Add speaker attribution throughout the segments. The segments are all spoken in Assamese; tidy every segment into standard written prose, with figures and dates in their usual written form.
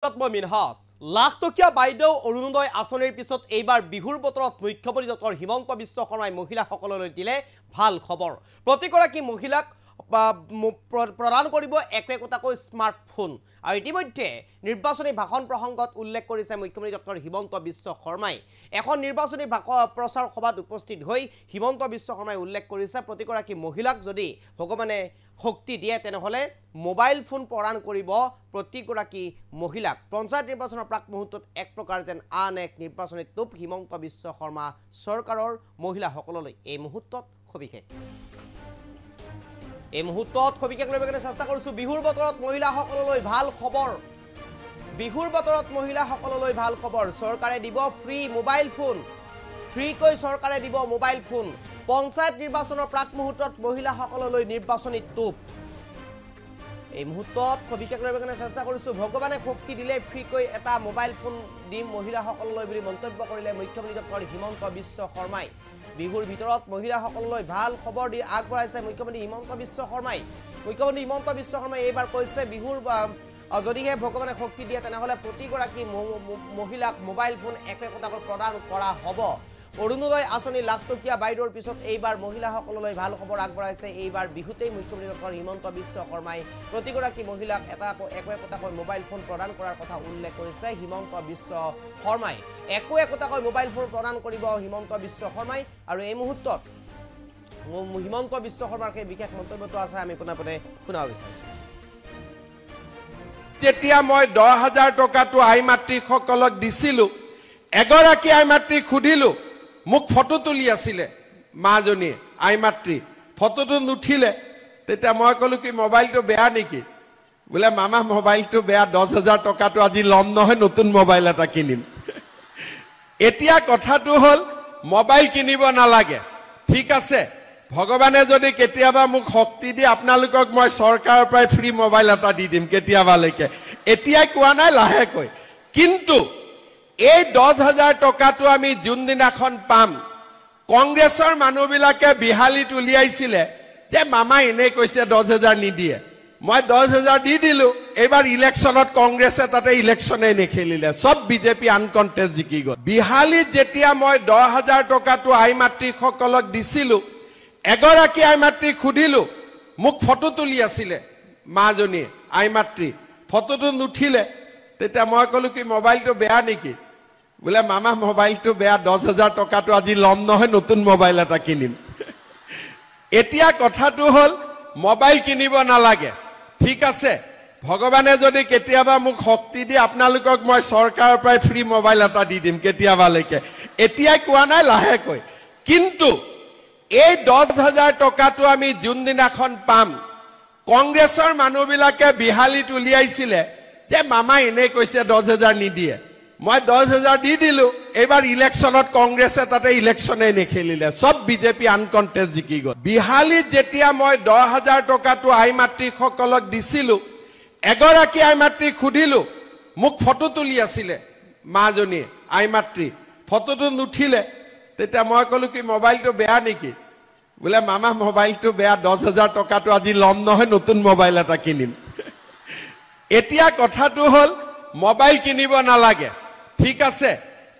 Speaker 1: মিনহাস লাখটকীয়া বাইদেউ অৰুণোদয় আঁচনিৰ পিছত এইবাৰ বিহুৰ বতৰত মুখ্যমন্ত্ৰী ডক্টৰ হিমন্ত বিশ্ব শৰ্মাই মহিলাসকললৈ দিলে ভাল খবৰ। প্ৰতিগৰাকী মহিলাক প্ৰদান কৰিব একোটাকৈ স্মাৰ্টফোন। আৰু ইতিমধ্যে নিৰ্বাচনী ভাষণ প্ৰসংগত উল্লেখ কৰিছে মুখ্যমন্ত্ৰী ডক্টৰ হিমন্ত বিশ্ব শৰ্মাই। এখন নিৰ্বাচনী প্ৰচাৰ সভাত উপস্থিত হৈ হিমন্ত বিশ্ব শৰ্মাই উল্লেখ কৰিছে প্ৰতিগৰাকী মহিলাক যদি ভগৱানে শক্তি দিয়ে তেনেহলে মোবাইল ফোন প্ৰদান কৰিব প্ৰতিগৰাকী মহিলাক। পঞ্চায়ত নিৰ্বাচনৰ প্ৰাক মুহূৰ্তত এক প্ৰকাৰ যেন আন এক নিৰ্বাচনী টোপ হিমন্ত বিশ্ব শৰ্মা চৰকাৰৰ মহিলাসকললৈ এই মুহূৰ্তত সবিশেষ লৈ চেষ্টা কৰিছো। বিহুৰ বতৰত মহিলাসকললৈ ভাল খবৰ। বিহুৰ বতৰত মহিলাসকললৈ ভাল খবৰ। চৰকাৰে দিব ফ্ৰী মোবাইল ফোন। ফ্ৰীকৈ চৰকাৰে দিব মোবাইল ফোন। পঞ্চায়ত নিৰ্বাচনৰ প্ৰাক মুহূৰ্তত মহিলাসকললৈ নিৰ্বাচনী টোপ। এই মুহূৰ্তত সবিশেষ লৈ চেষ্টা কৰিছো। ভগৱানে শক্তি দিলে ফ্ৰীকৈ এটা মোবাইল ফোন দিম মহিলাসকললৈ বুলি মন্তব্য কৰিলে মুখ্যমন্ত্ৰী ডক্টৰ হিমন্ত বিশ্ব শৰ্মাই। বিহুৰ ভিতৰত মহিলাসকললৈ ভাল খবৰ দি আগবঢ়াইছে মুখ্যমন্ত্ৰী হিমন্ত বিশ্ব শৰ্মাই। মুখ্যমন্ত্ৰী হিমন্ত বিশ্ব শৰ্মাই এইবাৰ কৈছে বিহুৰ যদিহে ভগৱানে শক্তি দিয়ে তেনেহলে প্ৰতিগৰাকী মহিলাক মোবাইল ফোন একোটাকৈ প্ৰদান কৰা হ'ব। অৰুণোদয় আঁচনি লাখটকীয়া বাইদেউৰ পিছত এইবাৰ মহিলাসকললৈ ভাল খবৰ আগবঢ়াইছে। এইবাৰ বিহুতেই মুখ্যমন্ত্ৰী ডক্টৰ হিমন্ত বিশ্ব শৰ্মাই প্ৰতিগৰাকী মহিলাক একোটাকৈ মোবাইল ফোন প্ৰদান কৰাৰ কথা উল্লেখ কৰিছে হিমন্ত বিশ্ব শৰ্মাই। একোটাকৈ মোবাইল ফোন প্ৰদান কৰিব হিমন্ত বিশ্ব শৰ্মাই। আৰু এই মুহূৰ্তত হিমন্ত বিশ্ব শৰ্মাৰ সেই বিশেষ মন্তব্যটো আছে আমি পোনপটে শুনাব বিচাৰিছো।
Speaker 2: যেতিয়া মই 10,000 টকাটো আই মাতৃসকলক দিছিলো, এগৰাকী আই মাতৃক সুধিলো, মোক ফটো তুলি আছিলে মাজনীয়ে আই মাতৃ, ফটোটো নুঠিলে। তেতিয়া মই ক'লো কি মোবাইলটো বেয়া নেকি? বোলে মামা মোবাইলটো বেয়া, 10,000 টকাটো আজি ল'ম নহয়, নতুন মোবাইল এটা কিনিম। এতিয়া কথাটো হ'ল মোবাইল কিনিব নালাগে, ঠিক আছে। ভগৱানে যদি কেতিয়াবা মোক শক্তি দিয়ে আপোনালোকক মই চৰকাৰৰ পৰাই ফ্ৰী মোবাইল এটা দি দিম কেতিয়াবালৈকে। এতিয়াই কোৱা নাই, লাহেকৈ। কিন্তু এই 10,000 টকাটো আমি যোনদিনাখন পাম, কংগ্ৰেছৰ মানুহবিলাকে বিহালীত উলিয়াইছিলে যে মামা এনেই কৈছে 10,000 নিদিয়ে। মই 10,000 দি দিলো। এইবাৰ ইলেকশ্যনত কংগ্ৰেছে তাতে ইলেকশ্যনে নেখেলিলে, চব বিজেপি আনকণ্টেষ্ট জিকি গ'ল। বিহালীত যেতিয়া মই 10,000 টকাটো আই মাতৃসকলক দিছিলো, এগৰাকী আই মাতৃক সুধিলো, মোক ফটো তুলি আছিলে মাজনীয়ে আই মাতৃ, ফটোটো নুঠিলে। তেতিয়া মই ক'লো কি মোবাইলটো বেয়া নেকি? বোলে মামা মোবাইলটো বেয়া, 10,000 টকাটো আজি ল'ম নহয়, নতুন মোবাইল এটা কিনিম। এতিয়া কথাটো হ'ল মোবাইল কিনিব নালাগে, ঠিক আছে। ভগৱানে যদি কেতিয়াবা মোক শক্তি দিয়ে আপোনালোকক মই চৰকাৰৰ পৰাই ফ্ৰী মোবাইল এটা দি দিম কেতিয়াবালৈকে। এতিয়াই কোৱা নাই, লাহেকৈ। কিন্তু এই 10,000 টকাটো আমি যোনদিনাখন পাম, কংগ্ৰেছৰ মানুহবিলাকে বিহালীত উলিয়াইছিলে যে মামা এনেই কৈছে 10,000 নিদিয়ে। মই 10,000 দি দিলো। এইবাৰ ইলেকশ্যনত কংগ্ৰেছে তাতে ইলেকশ্যনে নেখেলিলে, চব বিজেপি আনকণ্টেষ্ট জিকি গ'ল। বিহালীত যেতিয়া মই 10,000 টকাটো আই মাতৃসকলক দিছিলো, এগৰাকী আই মাতৃক সুধিলো, মোক ফটো তুলি আছিলে মাজনীয়ে আই মাতৃ, ফটোটো নুঠিলে। তেতিয়া মই ক'লো কি মোবাইলটো বেয়া নেকি? বোলে মামা মোবাইলটো বেয়া, 10,000 টকাটো আজি ল'ম নহয়, নতুন মোবাইল এটা কিনিম। এতিয়া কথাটো হ'ল মোবাইল কিনিব নালাগে, ঠিক আছে।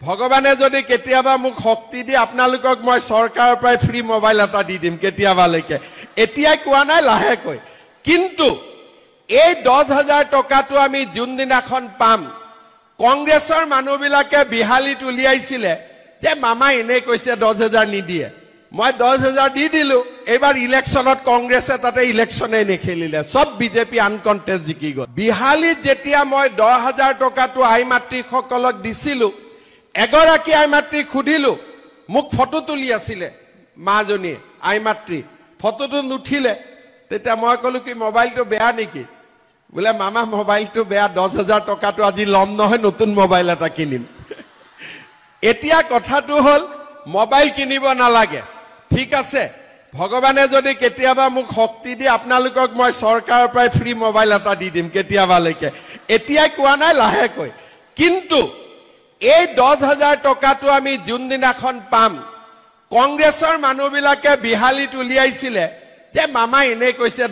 Speaker 2: ভগৱানে যদি কেতিয়াবা মোক শক্তি দিয়ে আপোনালোকক মই চৰকাৰৰ পৰাই ফ্ৰী মোবাইল এটা দি দিম কেতিয়াবালৈকে। এতিয়াই কোৱা নাই, লাহেকৈ। কিন্তু এই 10,000 টকাটো আমি যোনদিনাখন পাম, কংগ্ৰেছৰ মানুহবিলাকে বিহালীত উলিয়াইছিলে যে মামা এনেই কৈছে 10,000 নিদিয়ে। মই 10,000 দি দিলো। এইবাৰ ইলেকশ্যনত কংগ্ৰেছে তাতে ইলেকশ্যনে নেখেলিলে, চব বিজেপি আনকণ্টেষ্ট জিকি গ'ল। বিহালীত যেতিয়া মই 10,000 টকাটো আই মাতৃসকলক দিছিলো, এগৰাকী আই মাতৃক সুধিলো, মোক ফটো তুলি আছিলে মাজনীয়ে আই মাতৃ, ফটোটো নুঠিলে। তেতিয়া মই ক'লো কি মোবাইলটো বেয়া নেকি? বোলে মামা মোবাইলটো বেয়া, 10,000 টকাটো আজি ল'ম নহয়, নতুন মোবাইল এটা কিনিম। এতিয়া কথাটো হ'ল মোবাইল কিনিব নালাগে, ঠিক আছে। ভগৱানে যদি কেতিয়াবা মোক শক্তি দিয়ে আপোনালোকক মই চৰকাৰৰ পৰাই ফ্ৰী মোবাইল এটা দি দিম কেতিয়াবালৈকে। এতিয়াই কোৱা নাই, লাহেকৈ। কিন্তু এই 10,000 টকাটো আমি যোনদিনাখন পাম, কংগ্ৰেছৰ মানুহবিলাকে বিহালীত উলিয়াইছিলে যে মামা এনেই কৈছে